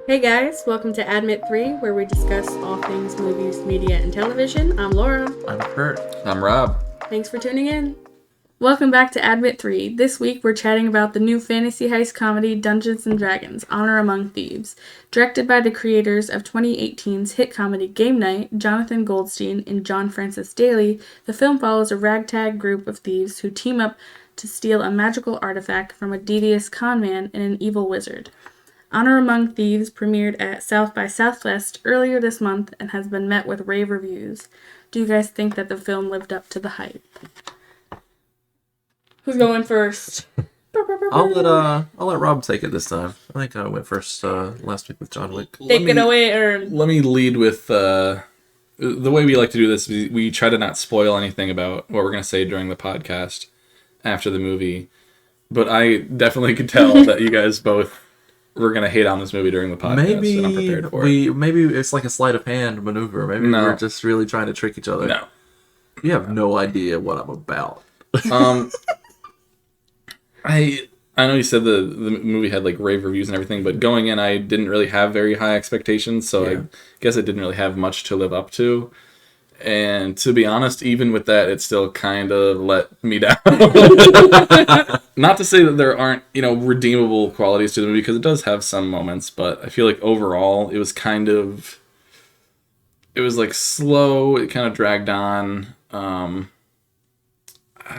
Hey guys, welcome to Admit 3, where we discuss all things movies, media, and television. I'm Laura. I'm Kurt. I'm Rob. Thanks for tuning in. Welcome back to Admit 3. This week we're chatting about the new fantasy heist comedy Dungeons & Dragons: Honor Among Thieves. Directed by the creators of 2018's hit comedy Game Night, Jonathan Goldstein and John Francis Daly, the film follows a ragtag group of thieves who team up to steal a magical artifact from a devious conman and an evil wizard. Honor Among Thieves premiered at South by Southwest earlier this month and has been met with rave reviews. Do you guys think that the film lived up to the hype? Who's going first? I'll let Rob take it this time. I think I went first last week with John Wick. Take it away, Ern. Let me lead with the way we like to do this. We try to not spoil anything about what we're going to say during the podcast after the movie. But I definitely could tell that you guys both were going to hate on this movie during the podcast, and I'm prepared for it. Maybe it's like a sleight of hand maneuver. Maybe we're just really trying to trick each other. No. You have no idea what I'm about. I know you said the movie had like rave reviews and everything, but going in I didn't really have very high expectations, so I guess it didn't really have much to live up to. And to be honest, even with that, it still kind of let me down. Not to say that there aren't, redeemable qualities to the movie, because it does have some moments, but I feel like overall it was like slow, it kind of dragged on. I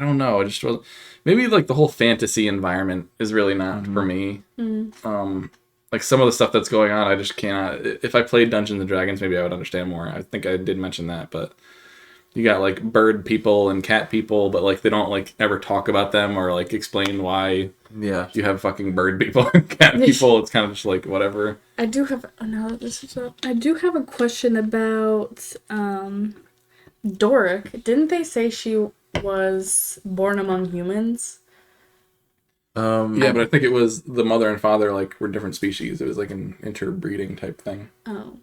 don't know, it just wasn't. Maybe like the whole fantasy environment is really not for me. Mm-hmm. Like some of the stuff that's going on, I just cannot. If I played Dungeons and Dragons, maybe I would understand more. I think I did mention that, but you got like bird people and cat people, but like they don't like ever talk about them or like explain why. Yeah, you have fucking bird people and cat people. It's kind of just like whatever. I do have a question about Doric. Didn't they say she was born among humans? Yeah, but I think it was the mother and father like were different species. It was like an interbreeding type thing. Oh.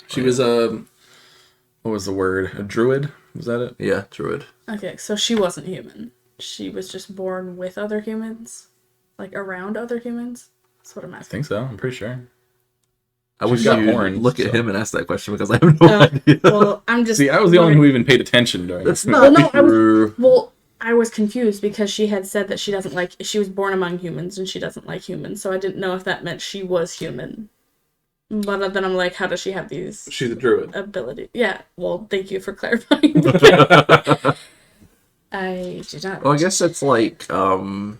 She was what was the word? A druid? Was that it? Yeah, druid. Okay, so she wasn't human. She was just born with other humans? Like around other humans? That's what I'm I asking. think so. I'm pretty sure. I wish got you horns, look at him and ask that question, because I have no idea. Well, I'm just... See, I was the only one who even paid attention during That's this. not true. I was confused because she had said that she was born among humans and she doesn't like humans, so I didn't know if that meant she was human. But then I'm like, how does she have these... She's a druid. Ability? Yeah, well, thank you for clarifying. I did not... Well, I guess it's like, in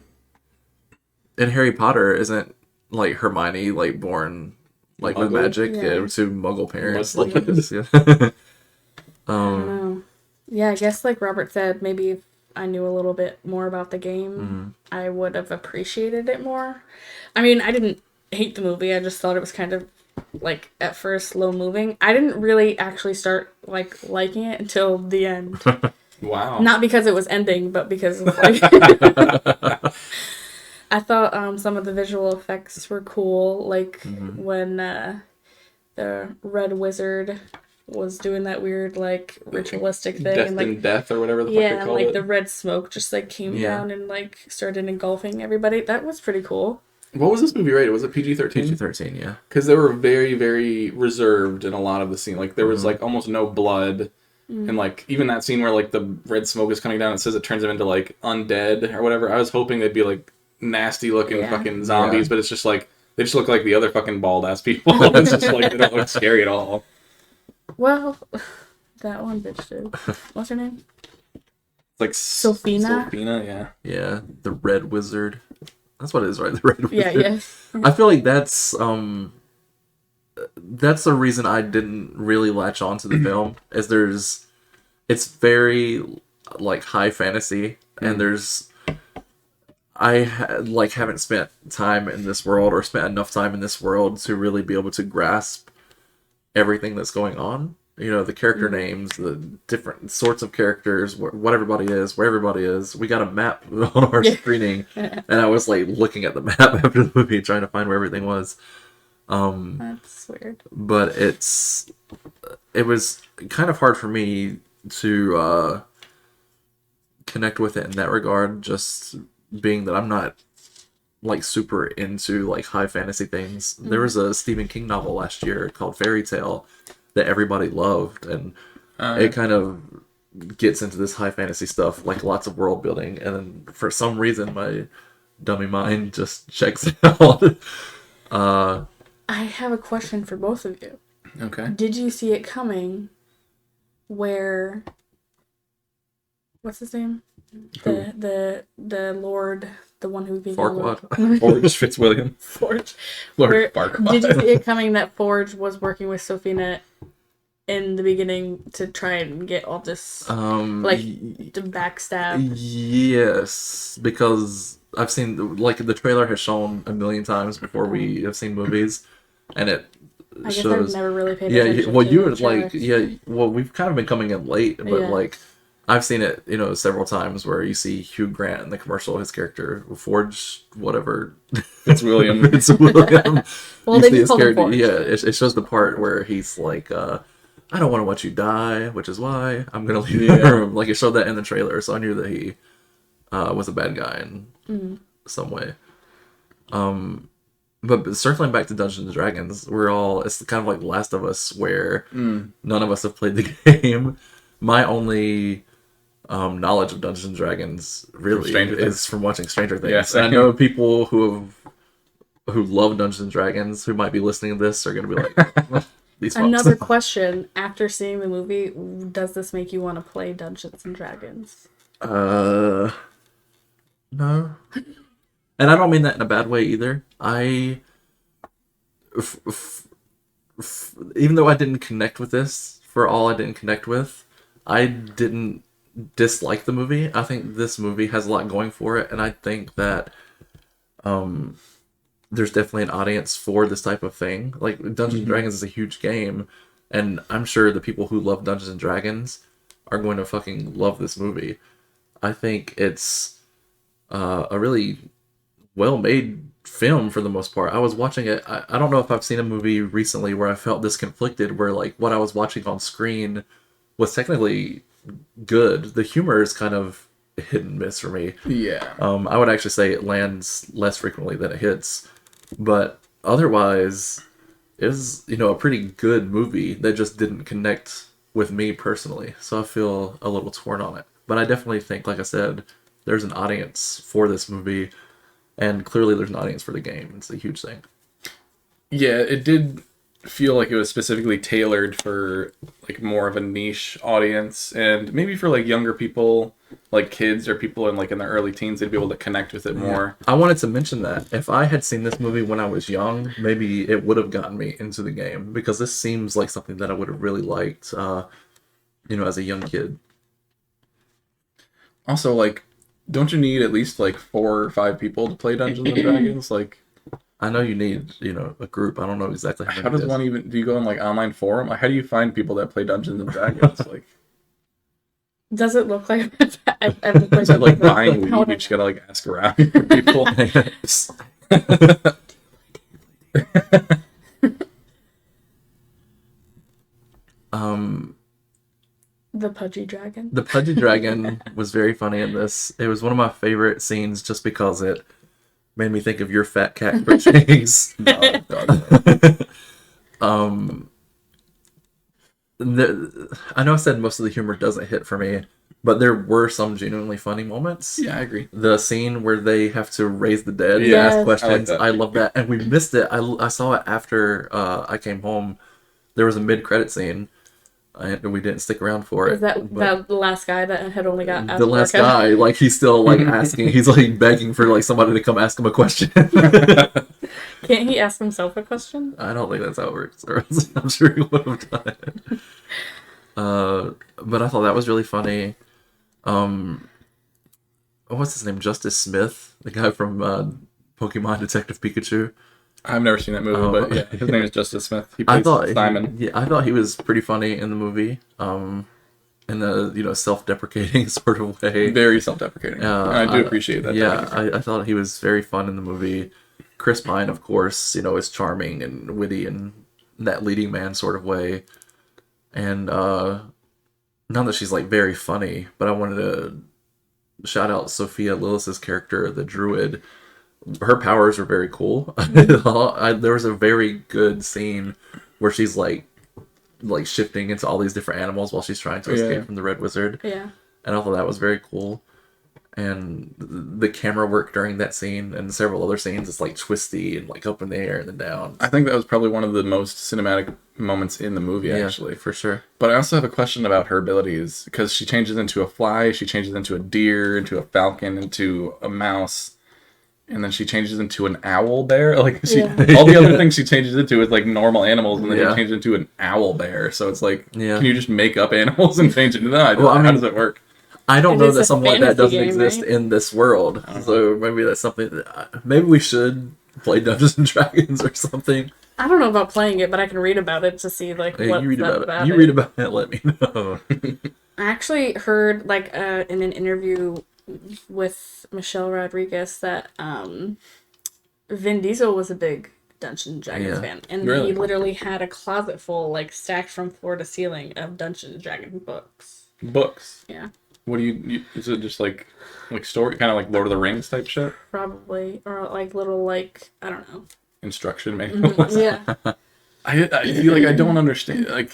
Harry Potter, isn't, like, Hermione, like, born... Like with magic, to Muggle parents. Like, I don't know. Yeah, I guess like Robert said, maybe if I knew a little bit more about the game, I would have appreciated it more. I mean, I didn't hate the movie. I just thought it was kind of like at first slow moving. I didn't really actually start like liking it until the end. Wow. Not because it was ending, but because of like... I thought some of the visual effects were cool, like when the red wizard was doing that weird, like, ritualistic thing. Death and, like, in death or whatever the fuck they called like, it. the red smoke just, like, came down and, like, started engulfing everybody. That was pretty cool. What was this movie rated? Was it PG-13? PG-13, yeah. Because they were very, very reserved in a lot of the scene. Like, there was, like, almost no blood. And, like, even that scene where, like, the red smoke is coming down, it says it turns them into, like, undead or whatever. I was hoping they'd be, like, nasty looking fucking zombies, but it's just like they just look like the other fucking bald ass people. It's just like they don't look scary at all. Well, that one bitch did. What's her name? It's like Sophina. Sophina, yeah. Yeah, the red wizard. That's what it is, right? The red wizard. Yeah, yes. I feel like that's the reason I didn't really latch on to the film. It's very like high fantasy, and I haven't spent time in this world or spent enough time in this world to really be able to grasp everything that's going on. You know, the character names, the different sorts of characters, what everybody is, where everybody is. We got a map on our screening, and I was like looking at the map after the movie, trying to find where everything was. That's weird. But it was kind of hard for me to connect with it in that regard, just being that I'm not like super into like high fantasy things, there was a Stephen King novel last year called Fairy Tale that everybody loved, and it kind of gets into this high fantasy stuff, like lots of world building, and then for some reason my dummy mind just checks out. I have a question for both of you. Okay. Did you see it coming where what's his name? The Lord, the one who became Farquaad. Forge Fitzwilliam. Forge. Lord Farquaad. Did you see it coming that Forge was working with Sophina in the beginning to try and get all this like to backstab? Yes, because I've seen like the trailer has shown a million times before we have seen movies, and it I guess shows. I've never really paid Yeah, attention. well, to you the were like, trailer. yeah, well, we've kind of been coming in late, but Yeah. like, I've seen it, several times where you see Hugh Grant in the commercial, his character, Forge, whatever. Fitzwilliam. It's William. Well, You they see just his called him character, Forge. yeah, it shows the part where he's like, I don't want to watch you die, which is why I'm going to leave the Yeah. room. Like, it showed that in the trailer, so I knew that he was a bad guy in some way. But circling back to Dungeons and Dragons, it's kind of like Last of Us, where none of us have played the game. My only knowledge of Dungeons and Dragons really Stranger Things. is from watching Stranger Things. Yes, And I know people who love Dungeons and Dragons who might be listening to this are going to be like, these folks. Another question: after seeing the movie, does this make you want to play Dungeons and Dragons? No. And I don't mean that in a bad way either. Even though I didn't connect with this, for all I didn't connect with, I didn't dislike the movie. I think this movie has a lot going for it, and I think that there's definitely an audience for this type of thing. Like, Dungeons and Dragons is a huge game, and I'm sure the people who love Dungeons and Dragons are going to fucking love this movie. I think it's a really well-made film for the most part. I was watching it. I don't know if I've seen a movie recently where I felt this conflicted, where like what I was watching on screen was technically good. The humor is kind of hit and miss for me. Yeah. I would actually say it lands less frequently than it hits, but otherwise, it is a pretty good movie that just didn't connect with me personally. So I feel a little torn on it. But I definitely think, like I said, there's an audience for this movie. And clearly there's an audience for the game. It's a huge thing. Yeah, it did feel like it was specifically tailored for like more of a niche audience, and maybe for like younger people, like kids or people in their early teens, they'd be able to connect with it more. I wanted to mention that if I had seen this movie when I was young, maybe it would have gotten me into the game, because this seems like something that I would have really liked, as a young kid. Also, don't you need at least 4 or 5 people to play Dungeons and Dragons? I know you need, a group. I don't know exactly how How many does it is. one even? Do you go on online forum? How do you find people that play Dungeons and Dragons? Does it look like I've Is it buying weed? You just gotta ask around for people. The Pudgy Dragon? The Pudgy Dragon was very funny in this. It was one of my favorite scenes just because it made me think of your fat cat for Chase. No, God, no. I know I said most of the humor doesn't hit for me, but there were some genuinely funny moments. Yeah, I agree. The scene where they have to raise the dead and Yes. ask questions, I like that. I love that. And we missed it. I saw it after I came home. There was a mid-credit scene, and we didn't stick around for it. Is that the last guy that had only got asked The last for a cut? guy, he's still asking. He's begging for somebody to come ask him a question. Can't he ask himself a question? I don't think that's how it works. Or else I'm sure he would have done it. But I thought that was really funny. What's his name? Justice Smith, the guy from Pokemon Detective Pikachu. I've never seen that movie, but yeah, his name is Justice Smith. He I plays thought Simon. I thought he was pretty funny in the movie. In a self-deprecating sort of way. Very self-deprecating. And I do appreciate that. Yeah, I thought he was very fun in the movie. Chris Pine, of course, is charming and witty in that leading man sort of way. And not that she's very funny, but I wanted to shout out Sophia Lillis's character, the druid. her powers are very cool. There was a very good scene where she's like shifting into all these different animals while she's trying to escape from the Red Wizard. Yeah. And I thought that was very cool. And the camera work during that scene and several other scenes is like twisty and like up in the air and then down. I think that was probably one of the most cinematic moments in the movie, actually. For sure. But I also have a question about her abilities, because she changes into a fly, she changes into a deer, into a falcon, into a mouse, and then she changes into an owl bear. Like all the other things she changes into is like normal animals, and then she changes into an owl bear. So it's like, can you just make up animals and change it into that? How does it work? I don't know that something like that doesn't exist in this world. So maybe that's something that maybe we should play Dungeons and Dragons or something. I don't know about playing it, but I can read about it to see like what you read about it. You read about it. Let me know. I actually heard like in an interview with Michelle Rodriguez that Vin Diesel was a big Dungeons and Dragons fan, and he literally had a closet full, like stacked from floor to ceiling, of Dungeons and Dragons books. Books. Yeah. What do you is it just like story, kind of like Lord of the Rings type shit? Probably, or like little like, I don't know, instruction manuals. Yeah. I feel like I don't understand, like,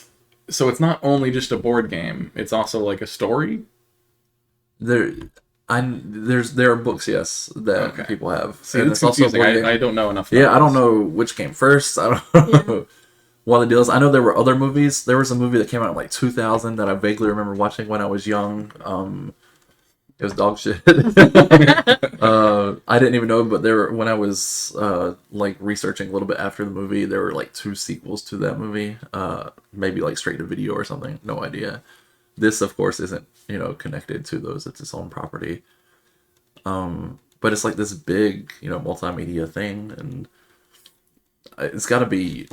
so it's not only just a board game, it's also like a story. There are books, yes, that people have. See, it's confusing. I don't know enough. I don't know which came first. I don't know what the deal is. I know there were other movies. There was a movie that came out in like 2000 that I vaguely remember watching when I was young. It was dog shit. I didn't even know, but when I was like researching a little bit after the movie, there were like 2 sequels to that movie. Maybe like straight to video or something. No idea. This, of course, isn't connected to those. It's its own property. But it's like this big multimedia thing, and it's got to be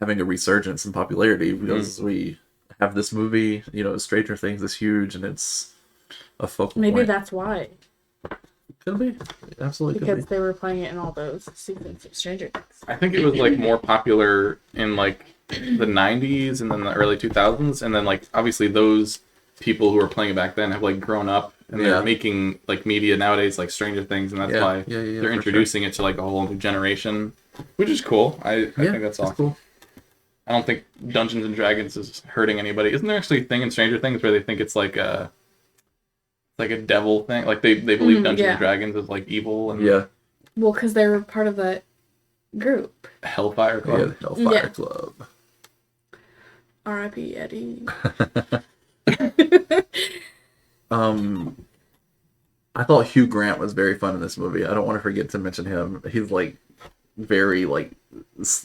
having a resurgence in popularity because we have this movie. Stranger Things is huge, and it's a focal Maybe point. that's why. Could be. Absolutely because could be. they were playing it in all those seasons of Stranger Things. I think it was like more popular in like the 90s and then the early 2000s, and then like obviously those people who were playing it back then have like grown up and they're making like media nowadays like Stranger Things, and that's why they're introducing it to like a whole new generation, which is cool. I think that's awesome. Cool. I don't think Dungeons and Dragons is hurting anybody. Isn't there actually a thing in Stranger Things where they think it's like a devil thing? Like they believe Dungeons and Dragons is like evil, and well, because they were part of that group, Hellfire Club. Yeah, the Hellfire Club. R.I.P. Eddie. I thought Hugh Grant was very fun in this movie. I don't want to forget to mention him. He's like very like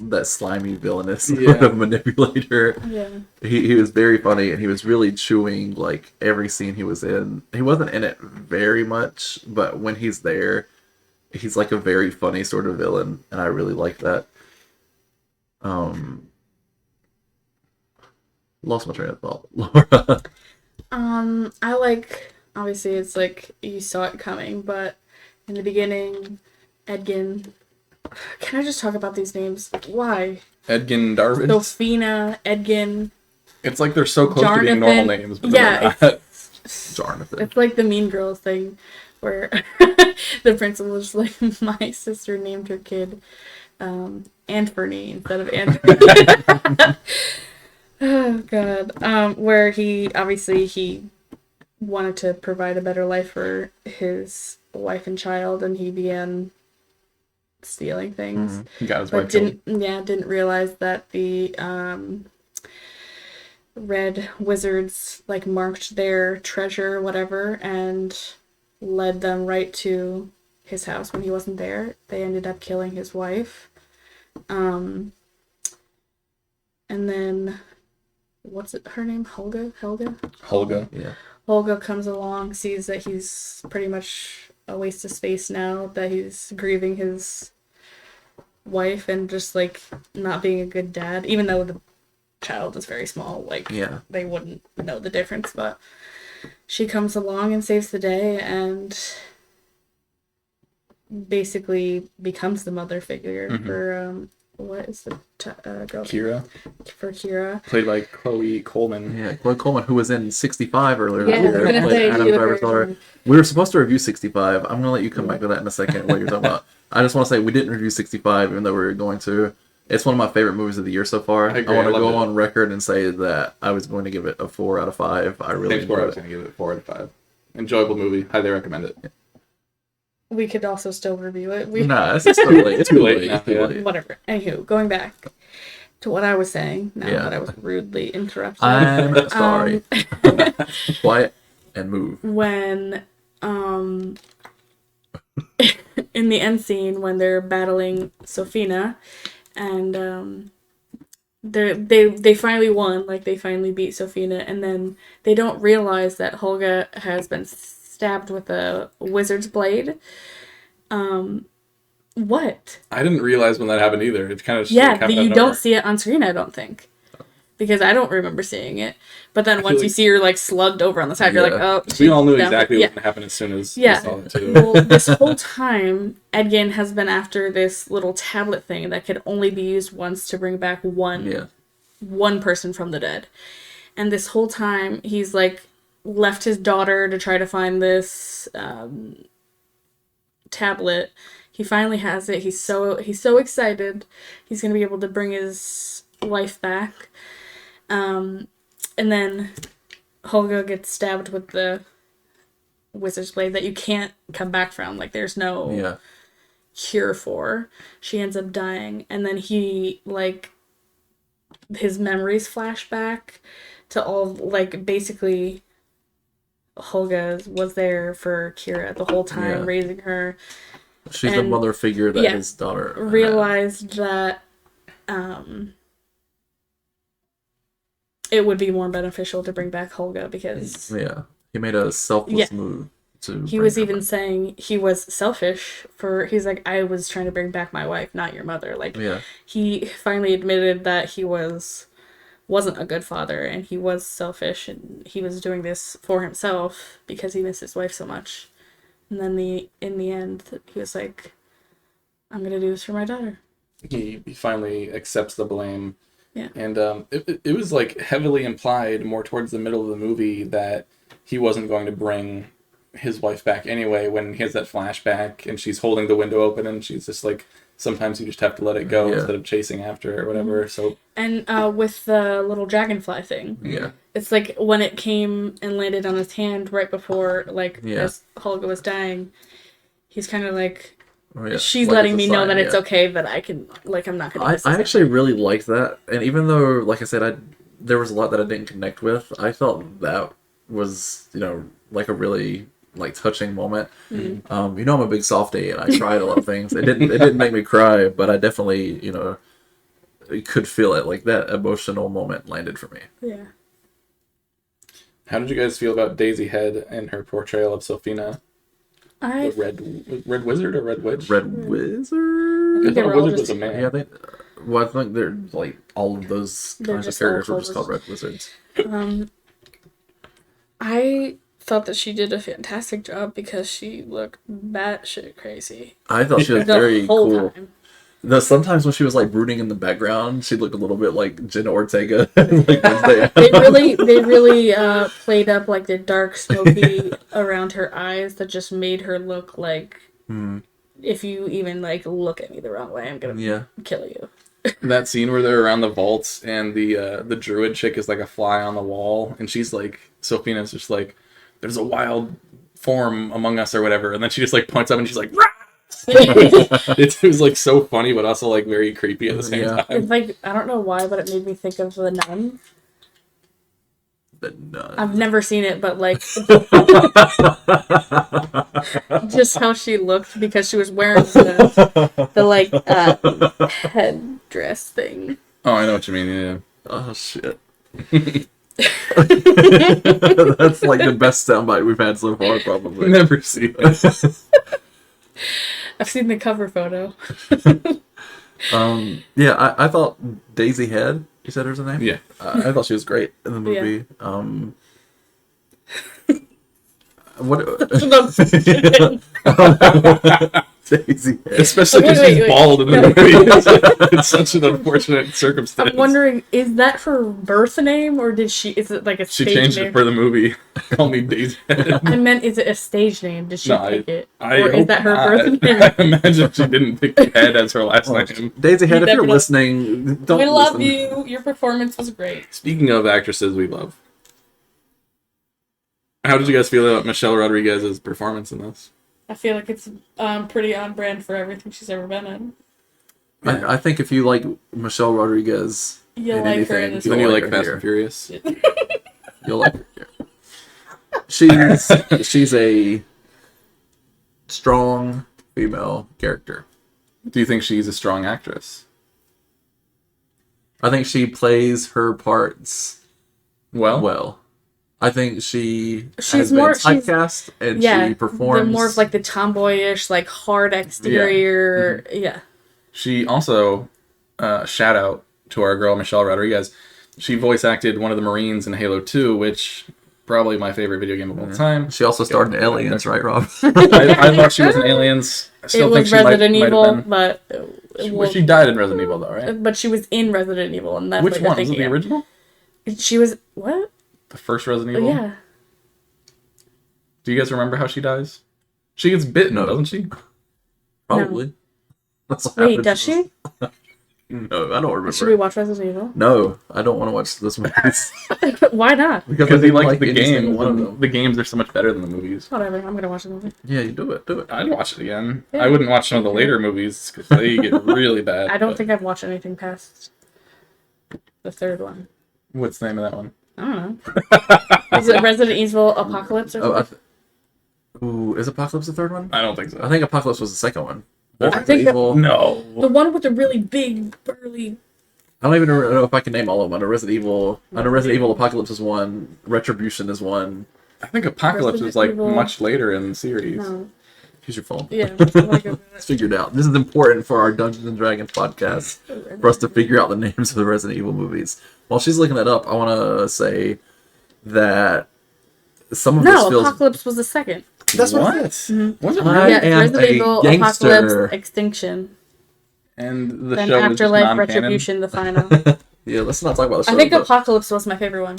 that slimy villainous sort of manipulator. Yeah. He was very funny, and he was really chewing like every scene he was in. He wasn't in it very much, but when he's there, he's like a very funny sort of villain, and I really like that. Lost my train of thought, Laura. I like, obviously it's like you saw it coming, but in the beginning, Edgin. Can I just talk about these names? Why? Edgin Darvin. Sophina, Edgin. It's like they're so close to being normal names, but Jarnathan. It's like the Mean Girls thing, where the principal was like, my sister named her kid Anthony instead of Anthony. Oh God. Where he wanted to provide a better life for his wife and child, and he began stealing things. He got his but wife killed. didn't realize that the red wizards like marked their treasure, whatever, and led them right to his house when he wasn't there. They ended up killing his wife. And then what's her name? Helga? Yeah. Helga comes along, sees that he's pretty much a waste of space now, that he's grieving his wife and just like not being a good dad, even though the child is very small, like they wouldn't know the difference, but she comes along and saves the day and basically becomes the mother figure for what is the girl Kira, for Kira? played by Chloe Coleman. Yeah, Chloe Coleman, who was in 65 earlier Yeah, this I was year, gonna played say Adam you were Driver's daughter. very- We were supposed to review 65. I'm gonna let you come back to that in a second. What you're talking about? I just want to say we didn't review 65, even though we were going to. It's one of my favorite movies of the year so far. I agree, want I to loved go it. on record and say that I was going to give it a 4 out of 5. I really Same score. I enjoyed was it. going to give it 4 out of 5. Enjoyable movie. Highly recommend it. We could also still review it. Nah, it's too late. It's too late. now, It's too yeah. late. Whatever. Anywho, going back to what I was saying. Now Yeah. that I was rudely interrupted. I'm sorry. Quiet and move. When in the end scene when they're battling Sofina and they finally won, like they finally beat Sofina, and then they don't realize that Holga has been stabbed with a wizard's blade. What? I didn't realize when that happened either. It kind of just Yeah, happened out you of don't nowhere. see it on screen, I don't think. Because I don't remember seeing it. But then once feel you like- see her like slugged over on the side, you're like, Yeah. oh. We all knew she's exactly down. what would happen as soon as Yeah. we saw it too. Well, this whole time, Edgin has been after this little tablet thing that could only be used once to bring back Yeah. one person from the dead. And this whole time, he's like left his daughter to try to find this tablet. He finally has it. He's so excited. He's gonna be able to bring his wife back. And then Holga gets stabbed with the wizard's blade that you can't come back from. Like there's no Yeah. cure for. She ends up dying, and then he like his memories flash back to all like basically Holga was there for Kira the whole time, Yeah. raising her. She's the And- mother figure that yeah. his daughter had. Realized that it would be more beneficial to bring back Holga because Yeah. He made a selfless Yeah. move to he bring was her even back. saying he was selfish for he's like, I was trying to bring back my wife, not your mother. Like Yeah. he finally admitted that he wasn't a good father and he was selfish and he was doing this for himself because he missed his wife so much. And then in the end he was like, I'm gonna do this for my daughter. He finally accepts the blame. Yeah. And it was like heavily implied more towards the middle of the movie that he wasn't going to bring his wife back anyway when he has that flashback and she's holding the window open and she's just like, sometimes you just have to let it go Yeah. instead of chasing after it or whatever. So And with the little dragonfly thing. Yeah. It's like when it came and landed on his hand right before, like, Yeah. as Holga was dying, he's kind of like, Oh, yeah. she's Like, letting it's a me know sign, that it's yeah. okay that I can, like, I'm not going to miss I this. actually really liked that, and even though, like I said, there was a lot that I didn't connect with, I felt that was, like a really like touching moment. Mm-hmm. I'm a big softie, and I cried a lot of things. It didn't make me cry, but I definitely, could feel it. Like that emotional moment landed for me. Yeah. how did you guys feel about Daisy Head and her portrayal of Sofina? The I red wizard or red witch? Red Wizard. I They thought were a all wizard just- was a man. Yeah, I think they're like all of those They're kinds of just all characters were just called called Red Wizards. I thought that she did a fantastic job because she looked batshit crazy I thought she was the very whole cool. time. Sometimes when she was like brooding in the background, she looked a little bit like Jenna Ortega. Like Wednesday. They really played up like the dark smoky around her eyes that just made her look like if you even like look at me the wrong way, I'm gonna Yeah. kill you. That scene where they're around the vaults and the druid chick is like a fly on the wall and she's like, Sofina's just like, there's a wild form among us or whatever, and then she just like points up and she's like, rah! It was like so funny but also like very creepy at the same Yeah. time. It's like, I don't know why, but it made me think of The Nun. The nun. I've never seen it, but like just how she looked because she was wearing the like headdress thing. Oh, I know what you mean. Yeah. Oh shit. That's like the best soundbite we've had so far, probably. Never seen it. I've seen the cover photo. Yeah, I thought Daisy Head. You said her was her name. Yeah. I thought she was great in the movie. What? Daisy head. Especially because Wait, she's wait. bald in the No. movie. It's such an unfortunate circumstance. I'm wondering, is that her birth name or is it like a She stage changed name? it for the movie. Call me Daisy. I meant, is it a stage name? Did she No, pick it? I Or is hope that her not. birth name? I imagine she didn't pick Head as her last name. Daisy head, You if never you're know. listening, don't We love listen. you. Your performance was great. Speaking of actresses we love, how did you guys feel about Michelle Rodriguez's performance in this? I feel like it's pretty on brand for everything she's ever been in. I think if you like Michelle Rodriguez You'll in like her anything, in this Then you you'll like her Fast here. and Furious? You'll like her here. She's a strong female character. Do you think she's a strong actress? I think she plays her parts Well, well. I think she She's has more- been typecast and Yeah, she performs the more of like the tomboyish, like hard exterior. Yeah. she also, shout out to our girl Michelle Rodriguez. She voice acted one of the Marines in Halo 2, which probably my favorite video game of all time. She also starred in Aliens, right, Rob? I thought she was in Aliens. I It still think was she Resident might Evil, have been. but Well, she died in Resident Evil, though, right? but she was in Resident Evil, and that's Which what one? you're Was it thinking the of. original? She was what? The first Resident Oh, Evil? yeah. Do you guys remember how she dies? She gets bitten, No. doesn't she? Probably. That's what Wait, happens. does she? No, I don't remember. Should we watch Resident Evil? No, I don't want to watch this movies. Why not? Because I he didn't likes like the any single games. one of And them. the games are so much better than the movies. Whatever. I'm gonna watch the movie. Yeah, you do it. Do it. I'd watch it again. Yeah. I wouldn't watch some of the later movies because they get really bad. I don't but- think I've watched anything past the third one. What's the name of that one? I don't know. Is it Resident Evil Apocalypse or Oh, something? ooh, is Apocalypse the third one? I don't think so. I think Apocalypse was the second one. I think that- Evil. No. The one with the really big, burly. I don't even know if I can name all of them. I know Resident Evil Apocalypse is one. Retribution is one. I think Apocalypse Resident is like Evil. much later in the series. No. Here's your phone. Yeah. I wanna go It's figured out. This is important for our Dungeons and Dragons podcast for us to figure out the names of the Resident Evil movies. While she's looking that up, I want to say that some of this No, feels. Apocalypse was the second. That's what. What? Was it I really? Yeah, am Resident a Evil gangster. Apocalypse Extinction. And the Then show was just Afterlife non-canon? Retribution, the final. Yeah, let's not talk about the show. I think but Apocalypse was my favorite one.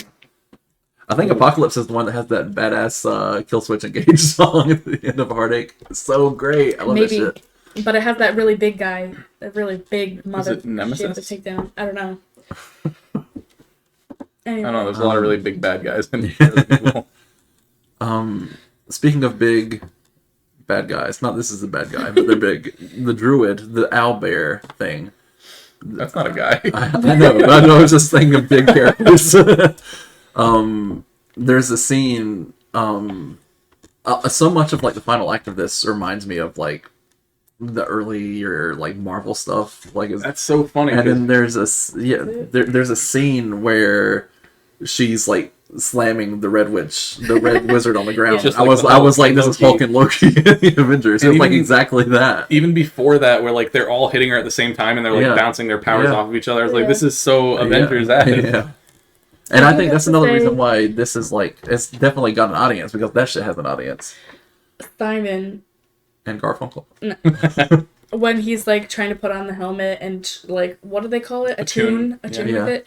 I think Apocalypse is the one that has that badass Kill Switch Engage song at the end of Heartache. It's so great. I love Maybe, that shit. but it has that really big guy, that really big mother it Nemesis? shit to take down. I don't know. Anyway, I don't know. There's a lot of really big bad guys in Resident Evil. Speaking of big bad guys, not this is a bad guy, but they're big. The druid, the owlbear thing. That's not a guy. I know it's this thing of big characters. There's a scene. So much of like the final act of this reminds me of like the earlier like Marvel stuff. Like, That's so funny. and 'cause then there's there's a scene where she's like slamming the red wizard on the ground. Just I like was the like, this is Hulk and Loki in the Avengers. And It's like even- exactly that. even before that, where like they're all hitting her at the same time and they're like Yeah. bouncing their powers Yeah. off of each other. I was like, Yeah. this is so Avengers yeah. esque. Yeah. And I think that's another say- reason why this is like it's definitely got an audience because that shit has an audience. Simon, And Garfunkel. when he's like trying to put on the helmet and like, what do they call it? A tune. tune Yeah. with it.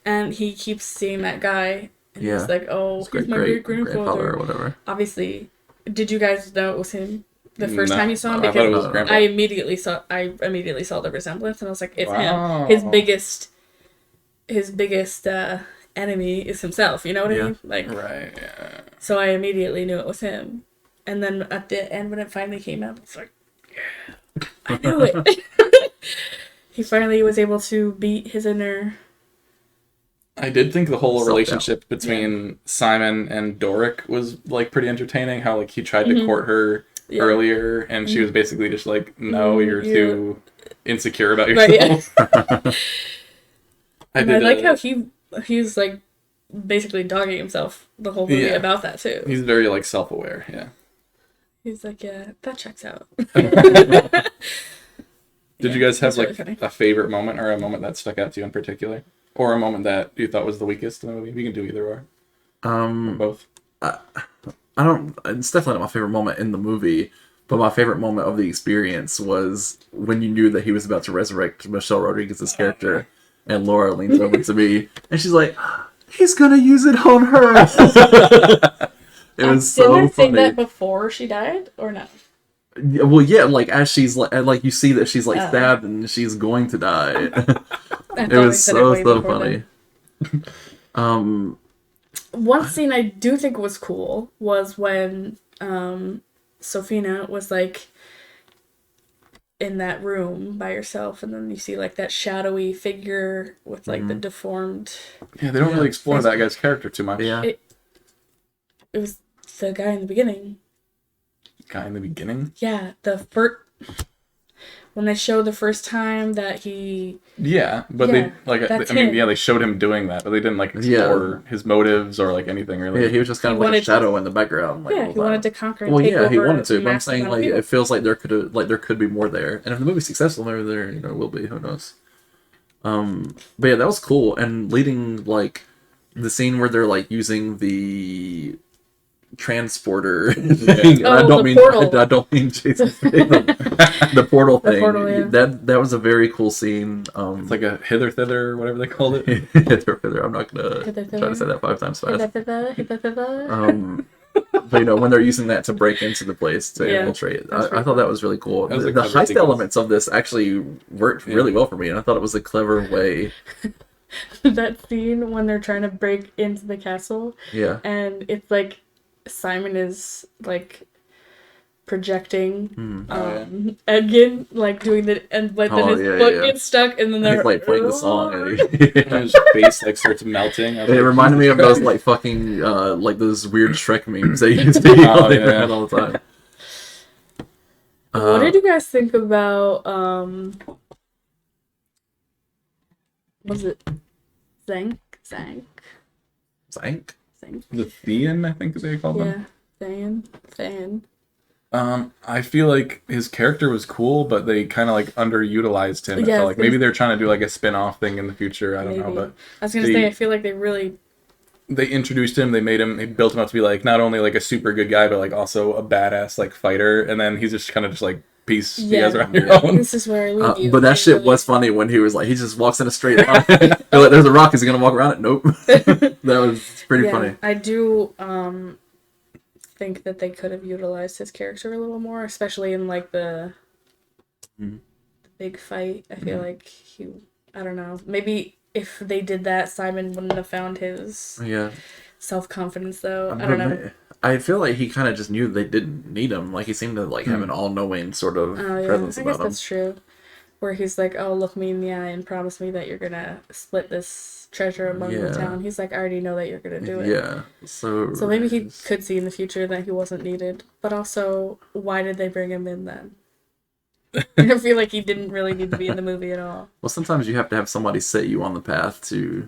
And he keeps seeing that guy. And Yeah. he's like, oh, His he's great my great great grandfather or grandfather. whatever. Obviously, did you guys know it was him the first No, time you saw him? I thought it was Because Grandpa. I immediately saw the resemblance, and I was like, it's Wow. him. His biggest enemy is himself. You know what I Yeah. mean? Like, Right. Yeah. so I immediately knew it was him. And then at the end, when it finally came out, it's like, yeah, I knew it. He finally was able to beat his inner. I did think the whole Self-doubt. relationship between Simon and Doric was like pretty entertaining. How like he tried to court her Yeah. earlier, and she was basically just like, "No, you're yeah. too insecure about Right, yourself." yeah. I And I did. like how he's like basically dogging himself the whole movie Yeah. about that too. He's very like self-aware. Yeah. He's like, yeah, that checks out. Did you guys have that's like really funny. a favorite moment or a moment that stuck out to you in particular, or a moment that you thought was the weakest in the movie? You can do either or Um, both. I don't. It's definitely not my favorite moment in the movie, But my favorite moment of the experience was when you knew that he was about to resurrect Michelle Rodriguez's character, and Laura leans over to me, and she's like, "He's gonna use it on her." It was so Didn't I think funny. that before she died, or no? Well, yeah, like as she's like you see that she's like Oh. stabbed and she's going to die. I It thought we was said so way before funny. then. One scene I do think was cool was when Sophina was like in that room by herself, and then you see like that shadowy figure with like the deformed. Yeah, they don't really explore that guy's character too much. Yeah. It was the guy in the beginning. Guy in the beginning. Yeah, the first when they show the first time that he. Yeah, but Yeah, they that's I mean, him. yeah, they showed him doing that, but they didn't like explore his motives or like anything really. Yeah, he was just kind of He like a wanted to- shadow in the background. Like, Yeah, all he the wanted time. to conquer and Well, take yeah, over. he wanted to, a but I'm massive saying amount of like people. it feels like there could be more there, and if the movie's successful, maybe there will be. Who knows? But yeah, that was cool, and leading like the scene where they're like using the transporter thing. Oh, I don't the mean portal. I don't mean Jason Statham. The portal The thing. portal, yeah. That was a very cool scene. It's like a hither thither, whatever they called it. I'm not gonna Hither, try to say that 5 times fast. Hither. But when they're using that to break into the place to Yeah, infiltrate, that's I pretty thought cool. that was really cool. That was The a clever heist sequence. elements of this actually worked really well for me, and I thought it was a clever way. That scene when they're trying to break into the castle, Yeah. and it's like Simon is like projecting again, like doing the, and like then Oh, his yeah, foot yeah. gets stuck, and then And they're he's like playing the song. And And his face like starts melting. I was it like, reminded me of those like fucking like those weird Shrek memes they used to be Oh, on the yeah. internet all the time. What did you guys think about was it Zank? Zank? the Thean, I think they called him. Yeah. Than. I feel like his character was cool, but they kind of like underutilized him. Yeah, I felt like maybe they're trying to do like a spin-off thing in the future. I don't know, but I was gonna they- say I feel like they really they introduced him. They built him up to be like not only like a super good guy, but like also a badass like fighter. And then he's just kind of just like, peace, you guys are on your own. This is where I leave you. But that They shit really- was funny when he was like, he just walks in a straight line. They're like, there's a rock, is he gonna walk around it? Nope. That was pretty funny. I do think that they could have utilized his character a little more, especially in like the big fight. I feel like I don't know, maybe if they did that, Simon wouldn't have found his Yeah. self-confidence though. I don't know. I feel like he kind of just knew they didn't need him. Like he seemed to like have an all-knowing sort of Oh yeah, presence I guess about him. that's true. Where he's like, "Oh, look me in the eye and promise me that you're gonna split this treasure among the Yeah. town." He's like, "I already know that you're gonna do it." Yeah. So So maybe he could see in the future that he wasn't needed. But also, why did they bring him in then? I feel like he didn't really need to be in the movie at all. Well, sometimes you have to have somebody set you on the path to,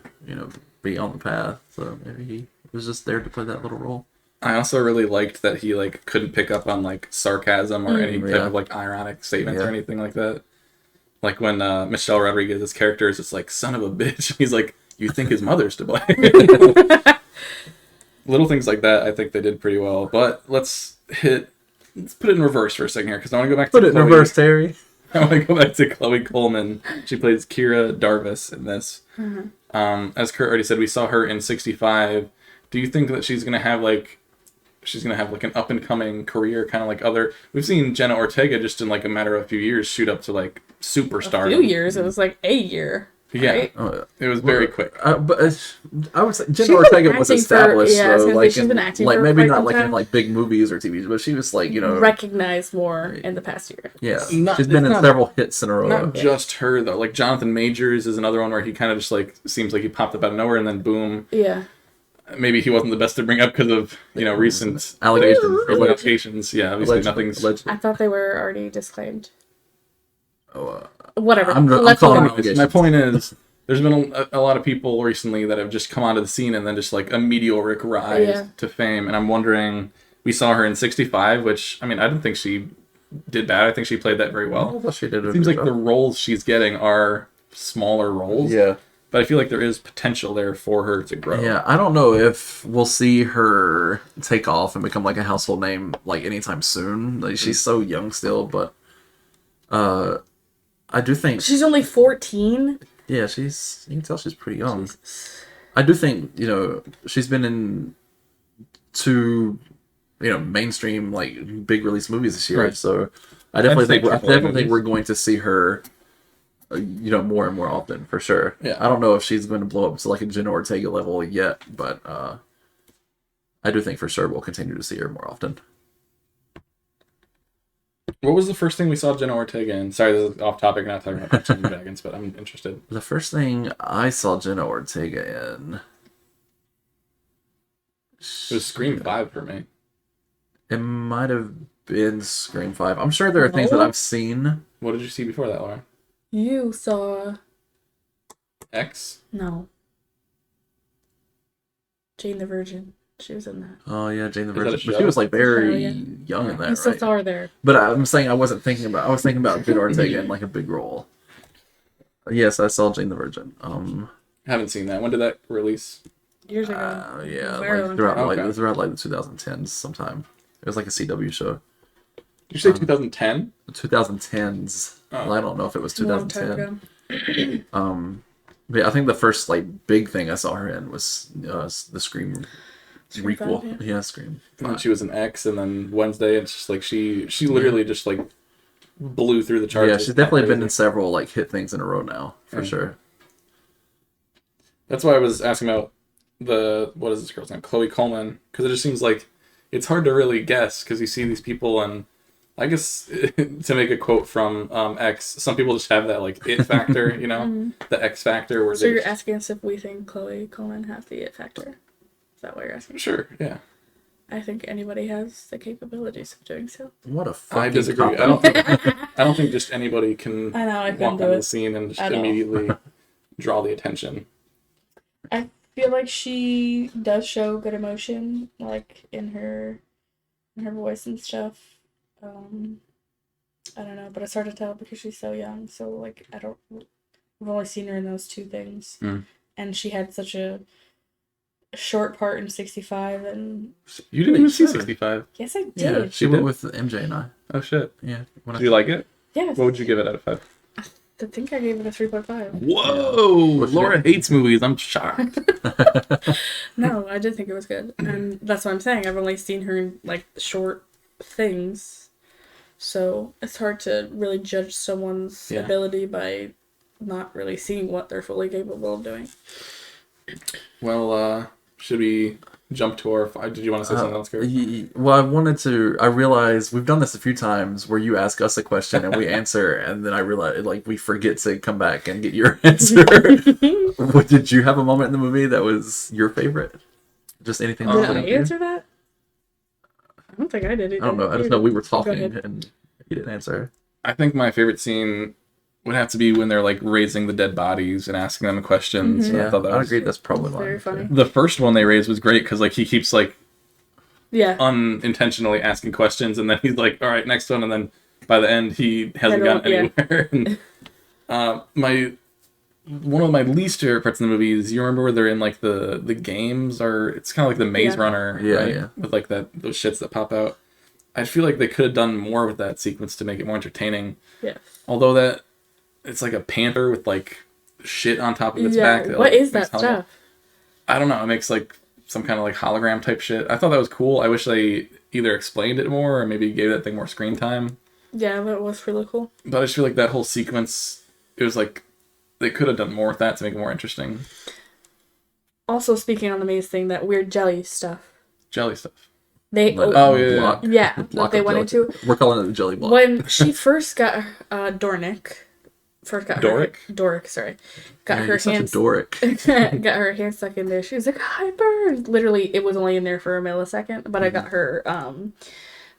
be on the path. So maybe he was just there to play that little role. I also really liked that he like couldn't pick up on like sarcasm or any type Yeah. of like ironic statements or Yeah. anything like that. Like when Michelle Rodriguez's character is just like son of a bitch. He's like, you think his mother's to blame? Little things like that, I think they did pretty well. But let's put it in reverse for a second here because I want to go back. Put to it in Chloe. reverse, Terry. I want to go back to Chloe Coleman. She plays Kira Darvis in this. As Kurt already said, we saw her in 65. Do you think that she's gonna have like an up and coming career, kind of like other? We've seen Jenna Ortega just in like a matter of a few years shoot up to like superstar. A few years. It was like a year. Yeah, Right? it was very quick. But I would say She's Jenna been Ortega was acting for- established yeah, I was though, gonna say like she's been acting like for maybe quite not some like in time. like big movies or TVs, but she was like Recognized more in the past year. yeah, Not- she's been it's in not- several hits in a row. Not just her though. Like Jonathan Majors is another one where he kind of just like seems like he popped up out of nowhere and then boom. Yeah. Maybe he wasn't the best to bring up because of recent Allegations. allegations. Yeah, obviously Allegedly. nothing's. Allegedly. I thought they were already disclaimed. Oh, Whatever. I'm Let's calling move on. allegations. My point is, there's been a lot of people recently that have just come onto the scene and then just like a meteoric rise Yeah. to fame. And I'm wondering, we saw her in 65, which I mean, I didn't think she did bad. I think she played that very I well. thought she did a It seems good like the job. roles she's getting are smaller roles. Yeah. but I feel like there is potential there for her to grow. Yeah, I don't know if we'll see her take off and become like a household name like anytime soon. Like she's so young still, but I do think She's only 14. yeah, you can tell she's pretty young. I do think, she's been in 2 mainstream like big release movies this year. Right. So I definitely think movies. we're going to see her more and more often for sure. Yeah. I don't know if she's going to blow up to like a Jenna Ortega level yet, but I do think for sure we'll continue to see her more often. What was the first thing we saw Jenna Ortega in? Sorry, this is off topic, not talking about Dungeons and Dragons, but I'm interested. The first thing I saw Jenna Ortega in, It was Scream 5 for me. it might have been Scream 5. I'm sure there are things that No. I've seen. What did you see before that, Laura? You saw... X? No. Jane the Virgin. She was in that. Oh yeah, Jane the Is that a Virgin. But show? she was like very Oh, yeah. young in You that, still right? saw her there. But I'm saying I was thinking about Jenna Ortega in like a big role. Yes, I saw Jane the Virgin. Haven't seen that. When did that release? Years ago. Yeah, Very like long throughout time. like Okay. throughout like the 2010s sometime. It was like a CW show. Did you say 2010? The 2010s. Oh. Well, I don't know if it was A long time 2010. ago. But yeah, I think the first like big thing I saw her in was the Scream Scream requel. 5, Yeah, Scream. And then she was in X, and then Wednesday, it's just like she literally just like blew through the charts. Yeah, It's she's definitely been crazy. in several like hit things in a row now, for Yeah. sure. That's why I was asking about what is this girl's name? Chloe Coleman, because it just seems like it's hard to really guess because you see these people, and I guess to make a quote from X, some people just have that like it factor, the X factor. Where So they you're asking us if we think Chloe Coleman has the it factor? Is that what you're asking? Sure, yeah. I think anybody has the capabilities of doing so. What a fucking I disagree. cop-out. I don't think just anybody can I know, I couldn't walk do onto it. the scene and just I know. immediately draw the attention. I feel like she does show good emotion, like in her voice and stuff. I don't know, but it's hard to tell because she's so young. So like I've only seen her in those 2 things, and she had such a short part in 65. And You didn't even see Sure. 65. yes, I Yeah, did. she You went did? with MJ and I. Oh shit. Yeah. When Do you like it? Yes. What would you give it out of 5? I think I gave it a 3.5. Whoa! What's Laura your- hates movies. I'm shocked. No, I did think it was good, and that's what I'm saying. I've only seen her in like short things, so it's hard to really judge someone's Yeah. ability by not really seeing what they're fully capable of doing. Well, should we jump to our 5? Did you want to say something else, Gary? Well, I realized we've done this a few times where you ask us a question and we answer, and then I realize like we forget to come back and get your answer. Did you have a moment in the movie that was your favorite? Just anything that Did stood I out to you? answer that? I don't think I did either. I don't know. I just know we were Go talking ahead. and you didn't answer. I think my favorite scene would have to be when they're like raising the dead bodies and asking them questions. And Yeah, I thought that I was agree. That's probably Very mine. funny. the first one they raised was great because like he keeps like Yeah. unintentionally asking questions, and then he's like, "All right, next one," and then by the end he hasn't Yeah, gone yeah. anywhere. And, one of my least favorite parts of the movie is you remember where they're in like the games, or it's kind of like the Maze Yeah. Runner, Yeah, right? yeah. With like those shits that pop out. I feel like they could have done more with that sequence to make it more entertaining. Yeah. Although that it's like a panther with like shit on top of its Yeah. back. What is makes that hologram- stuff? I don't know. It makes like some kind of like hologram type shit. I thought that was cool. I wish they either explained it more or maybe gave that thing more screen time. Yeah, that was really cool. But I just feel like that whole sequence, it was like they could have done more with that to make it more interesting. Also, speaking on the maze thing, that weird jelly stuff. Jelly stuff. They Oh, yeah, block, yeah, block what they of went jelly. into We're calling it the jelly block. when she first got Doric, sorry, got Man, her you're such a hands Doric. got her hand stuck in there. She was like, "I burned." Literally, it was only in there for a millisecond, but I got her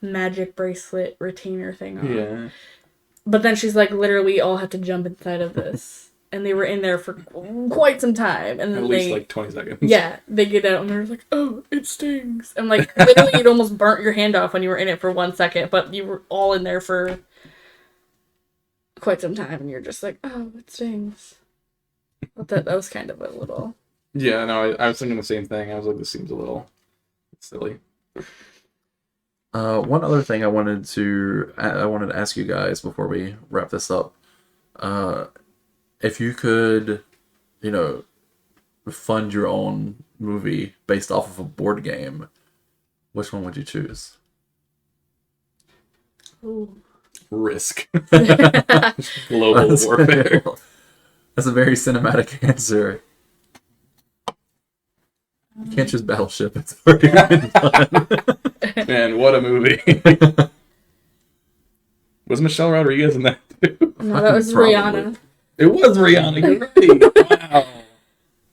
magic bracelet retainer thing on. Yeah. But then she's like, "Literally, we all have to jump inside of this," and they were in there for quite some time, and At then least they. like 20 seconds. Yeah, they get out and they're like, "Oh, it stings." And like literally you'd almost burnt your hand off when you were in it for 1 second, but you were all in there for quite some time and you're just like, "Oh, it stings." But that was kind of a little. Yeah, no, I was thinking the same thing. I was like, this seems a little silly. One other thing I wanted to ask you guys before we wrap this up. If you could, you know, fund your own movie based off of a board game, which one would you choose? Ooh. Risk. Global warfare. That's a very cinematic answer. You can't choose Battleship. It's already been done. Man, what a movie. Was Michelle Rodriguez in that too? No, that was Probably. Rihanna. It was Rihanna, you're right.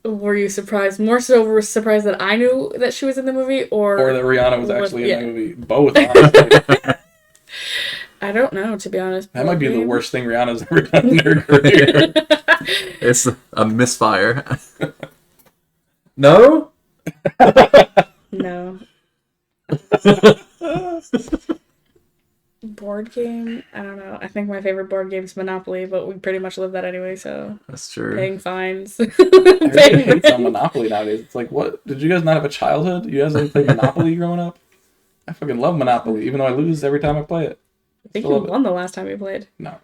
Wow. Were you surprised? More so, were surprised that I knew that she was in the movie, or That Rihanna was actually yeah. in the movie. Both, honestly. I don't know, to be honest. That might be the worst thing Rihanna's ever done in her career. It's a misfire. No? No. Board game? I don't know. I think my favorite board game is Monopoly, but we pretty much live that anyway, so That's true. paying fines. Everybody hates on Monopoly nowadays. It's like, what? Did you guys not have a childhood? You guys didn't play Monopoly growing up? I fucking love Monopoly, even though I lose every time I play it. I think Still you love it. won the last time we played. No.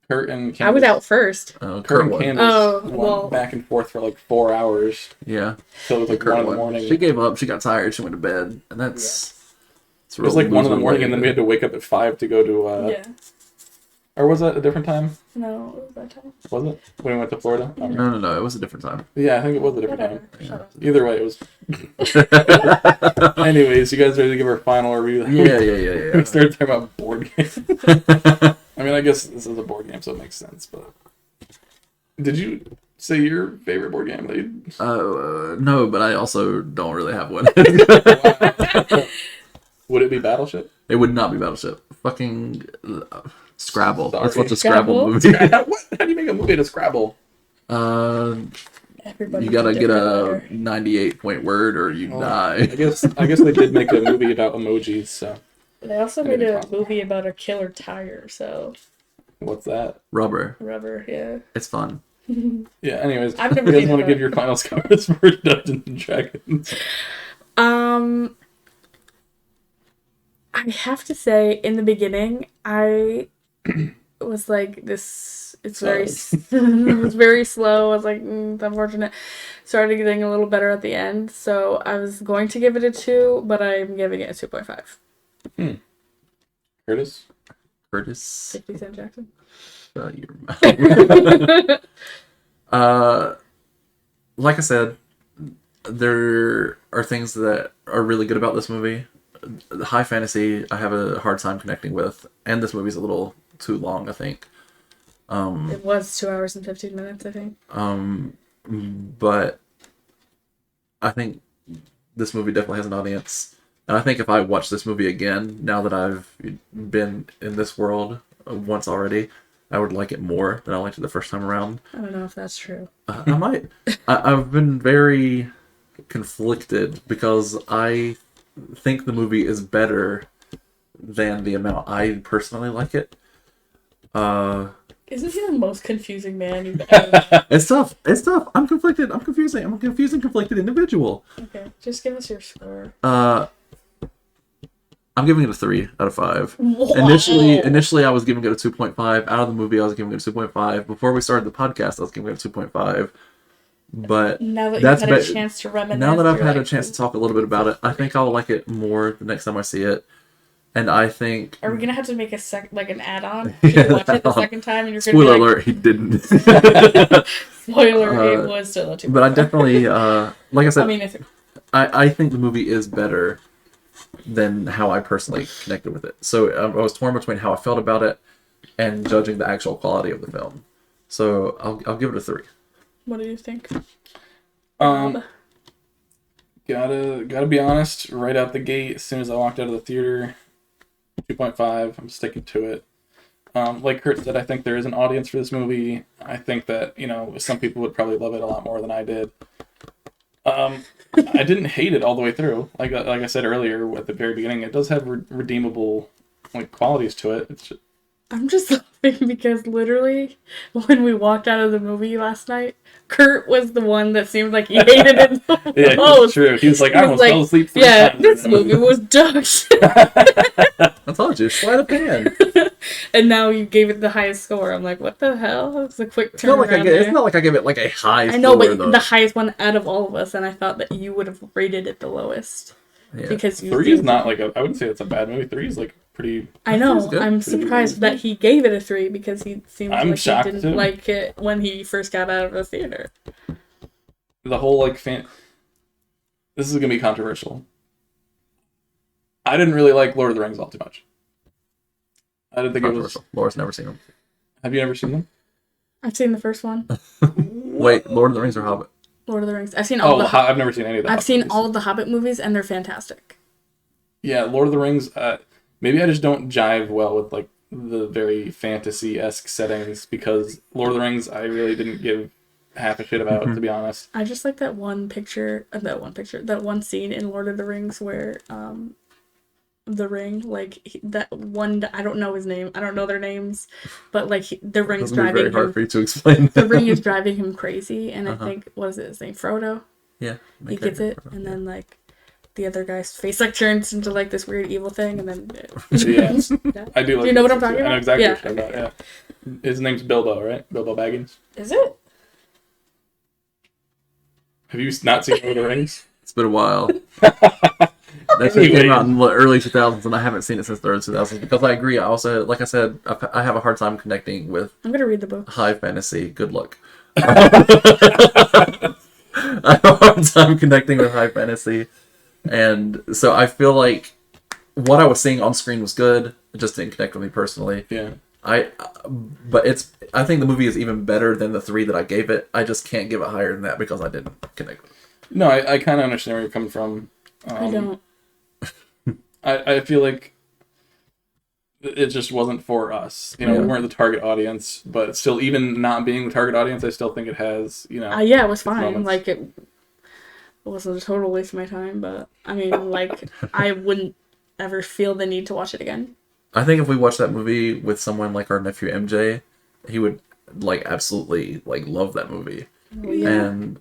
Kurt and Candace. I was out first. Oh, Kurt Kurt and won. Candace Oh, went well. back and forth for like 4 hours. Yeah. Till it was like Kurt 1 in the won. morning. She gave up. She got tired. She went to bed. And that's... It's It was like 1 in the morning, and then we had to wake up at 5 to go to. Yeah. Or was that a different time? No, it was that time. Was it when we went to Florida? Okay. No. It was a different time. Yeah, I think it was a different Whatever. time. Shut up. Either way, it was. Anyways, you guys ready to give our final review? Yeah. We started talking about board games. I mean, I guess this is a board game, so it makes sense. But did you say your favorite board game, Lead? No, but I also don't really have one. Would it be Battleship? It would not be Battleship. Fucking Scrabble. Sorry. Let's watch a Scrabble? Scrabble movie. What? How do you make a movie to Scrabble? Everybody You gotta did get a different 98-point word or you I die. guess they did make a movie about emojis. So They also made a movie about a killer tire, so what's that? Rubber. rubber, yeah. It's fun. Yeah. Anyways, I've never you guys seen want to it, give but- your final scores for Dungeons and Dragons? I have to say, in the beginning, I was like, this, it's very, it was very slow. I was like, it's unfortunate. Started getting a little better at the end, so I was going to give it a 2, but I'm giving it a 2.5. Curtis? Curtis. 50 Cent Jackson. Shut your mouth. Like I said, there are things that are really good about this movie. The high fantasy, I have a hard time connecting with, and this movie's a little too long, I think. It was 2 hours and 15 minutes, I think. But I think this movie definitely has an audience. And I think if I watch this movie again, now that I've been in this world once already, I would like it more than I liked it the first time around. I don't know if that's true. I might. I've been very conflicted because I think the movie is better than the amount I personally like it. Isn't he the most confusing man you've ever... It's tough. I'm conflicted. I'm confusing. I'm a confusing, conflicted individual. Okay, just give us your score. I'm giving it a 3 out of 5. Wow. Initially, I was giving it a 2.5. Out of the movie, I was giving it a 2.5. Before we started the podcast, I was giving it a 2.5. But Now that that's you've had a be- chance to reminisce, now that I've you're had a like, chance to talk a little bit about it, I think I'll like it more the next time I see it. And I think... Are we gonna have to make an add-on? You watch it the second time, and you're gonna Spoiler be like, alert, he didn't. spoiler, it was still a 2. But I definitely, like I said, I mean, if I think the movie is better than how I personally connected with it. So I was torn between how I felt about it and judging the actual quality of the film. So I'll give it a 3. what do you think? Gotta be honest. Right out the gate, as soon as I walked out of the theater, 2.5. I'm sticking to it. Like Kurt said, I think there is an audience for this movie. I think that some people would probably love it a lot more than I did. I didn't hate it all the way through. Like I said earlier at the very beginning, it does have redeemable qualities to it. I'm just laughing because literally, when we walked out of the movie last night, Kurt was the one that seemed like he hated it the Yeah, most. it's true. He was like, He I was almost fell asleep 3 yeah, times. this movie was dog shit. I told you, sleight of hand. And now you gave it the highest score. I'm like, what the hell? It's a quick It's not turnaround like there. it's not like I gave it like a high I know, score, but though. the highest one out of all of us, and I thought that you would have rated it the lowest. Yeah. Because you 3 is not like I wouldn't say it's a bad movie. 3 is like pretty. I know. good. I'm surprised that he gave it a 3 because he seems I'm like he shocked, didn't too. like it when he first got out of the theater. The whole like This is gonna be controversial. I didn't really like Lord of the Rings all too much. I didn't think it was. Laura's never seen them. Have you ever seen them? I've seen the first one, Wait, Lord of the Rings or Hobbit? Lord of the Rings. I've seen all I've never seen any of that. I've seen all of the Hobbit movies, and they're fantastic. Yeah, Lord of the Rings. Maybe I just don't jive well with like the very fantasy-esque settings because Lord of the Rings I really didn't give half a shit about, to be honest. I just like that one scene in Lord of the Rings where the ring, that one, I don't know his name, I don't know their names, but like the ring's It's gonna be driving very hard him. for you to explain. The ring is driving him crazy, and I think, what is it, his name, Frodo? Yeah, He gets it, and then like the other guy's face like turns into like this weird evil thing, and then Yeah, I do. Like do you know what I'm this, talking too. I know about? exactly Yeah, what you're talking about. Yeah, his name's Bilbo, right? Bilbo Baggins. Is it? Have you not seen Lord of the Rings? It's been a while. That shit came out in the early 2000s, and I haven't seen it since the early 2000s because I agree. I also, like I said, I have a hard time connecting with I'm gonna read the book. high fantasy. Good luck. I have a hard time connecting with high fantasy, and so I feel like what I was seeing on screen was good. It just didn't connect with me personally. Yeah. But I think the movie is even better than the 3 that I gave it. I just can't give it higher than that because I didn't connect with it. No, I kind of understand where you're coming from. I don't. I feel like it just wasn't for us. You know, we weren't the target audience, but still, even not being the target audience, I still think it has, you know. Yeah, it was fine. moments. Like it wasn't a total waste of my time, but I mean, like I wouldn't ever feel the need to watch it again. I think if we watched that movie with someone like our nephew MJ, he would like absolutely like love that movie, Well, yeah, and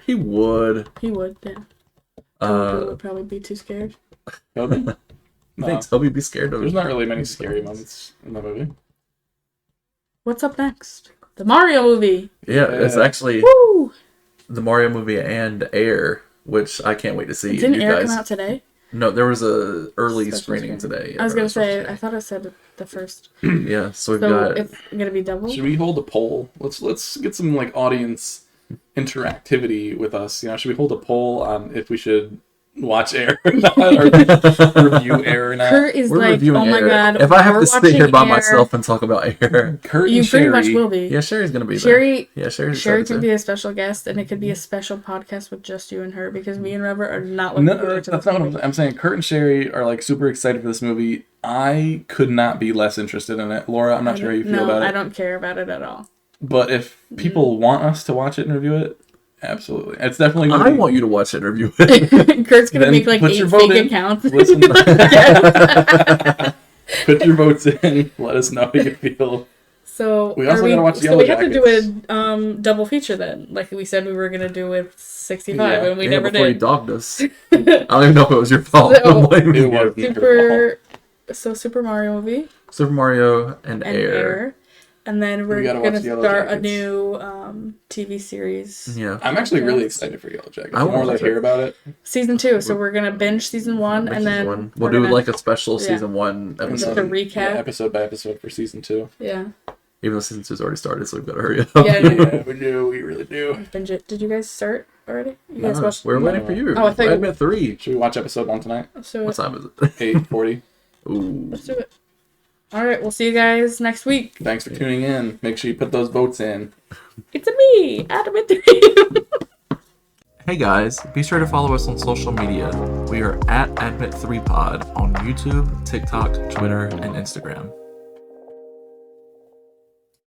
he would. he would. Yeah, Toby would probably be too scared. Toby? I No. think Toby would be scared of There's it. not really many scary moments in the movie. What's up next? The Mario movie. Yeah, it's actually Woo! the Mario movie and Air, which I can't wait to see. Didn't you Air guys. come out today? No, there was a early Special screening screening. today. I was gonna say, today. I thought I said the first. Yeah, so we've So got. it's gonna be double. Should we hold a poll? Let's get some like audience interactivity with us. You know, should we hold a poll on if we should watch Air or not, or review Air or not? Kurt is We're like, reviewing oh my Air. god. If I have we're to sit here watching by Air. myself and talk about Air, Kurt You and pretty Sherry. much will be. yeah, Sherry's gonna be there. Sherry, Yeah, Sherry's Sherry excited can too. be a special guest, and it could be a special podcast with just you and her because me and Robert are not looking No, forward to that's this not what movie. I'm saying. Kurt and Sherry are like super excited for this movie. I could not be less interested in it. Laura, I'm not sure how you feel about it. I don't care about it at all. But if people want us to watch it and review it, absolutely. It's definitely gonna I be- want you to watch it and review it. Kurt's gonna Then make like put 8 your vote fake in. accounts. Listen. Put your votes in. Let us know how you feel. So We also gotta watch so Yellow we have to do Jackets. a double feature then, like we said we were gonna do with 65, Yeah. and we Yeah, never before you did. dogged us. I don't even know if it was your fault. So- Don't blame me. It was. Super Mario movie Super Mario and and Air. Air, and then we're We gotta watch gonna Yellow start a Jackets. new TV series. Yeah. I'm actually really Podcast. excited for Yellow Jackets. I The more want I to. hear about it, Season 2, so we're gonna binge season 1, Next and then season one. We'll we're do gonna- like a special yeah. season 1 and episode. Just a recap. yeah, episode by episode for season 2. yeah. Even though season 2's already started, so we've got to hurry up. Yeah, Yeah, we do. We really do. binge it. Did you guys start already? You No, guys watched? we're waiting for you. Oh, I thought you- Admit 3. Should we watch episode 1 tonight? So What time is it? 8:40. Ooh. let's do it. All right, we'll see you guys next week. Thanks for tuning in. Make sure you put those votes in. It's a me, Adam and 3. Hey guys, be sure to follow us on social media. We are at Admit3Pod on YouTube, TikTok, Twitter, and Instagram.